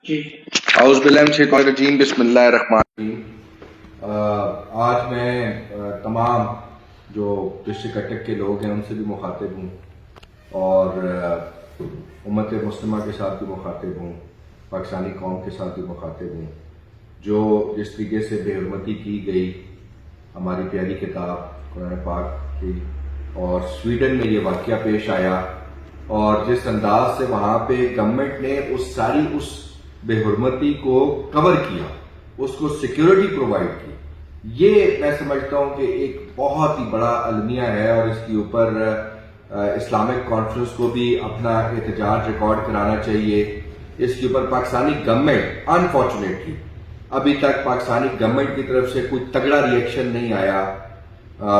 جی اعوذ باللہ من الشیطان الرجیم، بسم اللہ الرحمن الرحیم۔ آج میں تمام جو ڈسٹرکٹ اٹک کے لوگ ہیں ان سے بھی مخاطب ہوں اور امت مسلمہ کے ساتھ بھی مخاطب ہوں، پاکستانی قوم کے ساتھ بھی مخاطب ہوں، جو جس طریقے سے بے حرمتی کی گئی ہماری پیاری کتاب قرآن پاک کی، اور سویڈن میں یہ واقعہ پیش آیا اور جس انداز سے وہاں پہ گورنمنٹ نے اس بے حرمتی کو کور کیا، اس کو سیکیورٹی پرووائڈ کی، یہ میں سمجھتا ہوں کہ ایک بہت ہی بڑا المیہ ہے، اور اس کے اوپر اسلامک کانفرنس کو بھی اپنا احتجاج ریکارڈ کرانا چاہیے۔ اس کے اوپر پاکستانی گورنمنٹ انفارچونیٹلی ابھی تک پاکستانی گورنمنٹ کی طرف سے کوئی تگڑا ریئیکشن نہیں آیا۔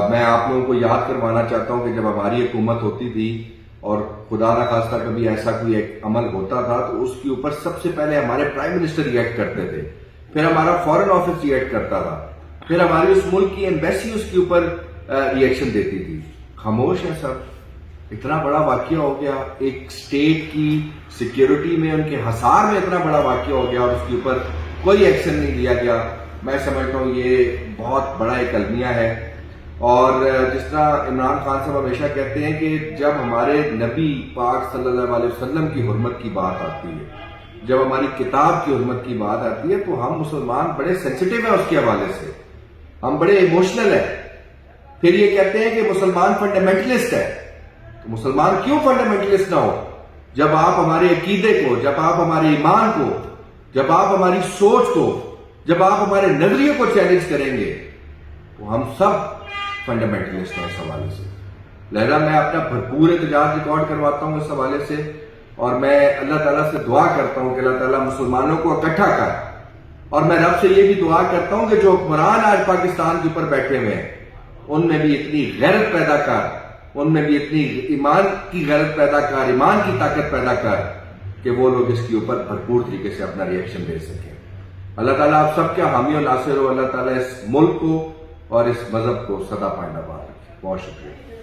میں آپ لوگوں کو یاد کروانا چاہتا ہوں کہ جب ہماری حکومت ہوتی تھی اور خدا نہ خواستہ کبھی ایسا کوئی ایک عمل ہوتا تھا تو اس کے اوپر سب سے پہلے ہمارے پرائم منسٹر ریئیکٹ کرتے تھے، پھر ہمارا فارن آفس ریئیکٹ کرتا تھا، پھر ہماری اس ملک کی ایمبیسی اس کے اوپر ریئیکشن دیتی تھی۔ خاموش ہے سب، اتنا بڑا واقعہ ہو گیا، ایک سٹیٹ کی سیکیورٹی میں ان کے حصار میں اتنا بڑا واقعہ ہو گیا اور اس کے اوپر کوئی ایکشن نہیں لیا گیا۔ میں سمجھتا ہوں یہ بہت بڑا ایک المیہ ہے، اور جس طرح عمران خان صاحب ہمیشہ کہتے ہیں کہ جب ہمارے نبی پاک صلی اللہ علیہ وسلم کی حرمت کی بات آتی ہے، جب ہماری کتاب کی حرمت کی بات آتی ہے تو ہم مسلمان بڑے سینسیٹیو ہیں اس کے حوالے سے، ہم بڑے ایموشنل ہیں۔ پھر یہ کہتے ہیں کہ مسلمان فنڈامنٹلسٹ ہے، تو مسلمان کیوں فنڈامنٹلسٹ نہ ہو؟ جب آپ ہمارے عقیدے کو، جب آپ ہمارے ایمان کو، جب آپ ہماری سوچ کو، جب آپ ہمارے نظریے کو چیلنج کریں گے تو ہم سب فنڈامنٹلسٹ ہیں اس حوالے سے۔ لہذا میں اپنا بھرپور احتجاج ریکارڈ کرواتا ہوں اس حوالے سے، اور میں اللہ تعالیٰ سے دعا کرتا ہوں کہ اللہ تعالیٰ مسلمانوں کو اکٹھا کر، اور میں رب سے یہ بھی دعا کرتا ہوں کہ جو حکمران آج پاکستان کے اوپر بیٹھے ہوئے ہیں ان میں بھی اتنی غیرت پیدا کر، ان میں بھی اتنی ایمان کی غیرت پیدا کر، ایمان کی طاقت پیدا کر کہ وہ لوگ اس کے اوپر بھرپور طریقے سے اپنا ریئیکشن دے سکیں۔ اللہ تعالیٰ آپ سب کا حامی و ناصر ہو، اللہ تعالیٰ اس ملک کو اور اس مذہب کو سدا پائندہ بات رکھے۔ بہت شکریہ۔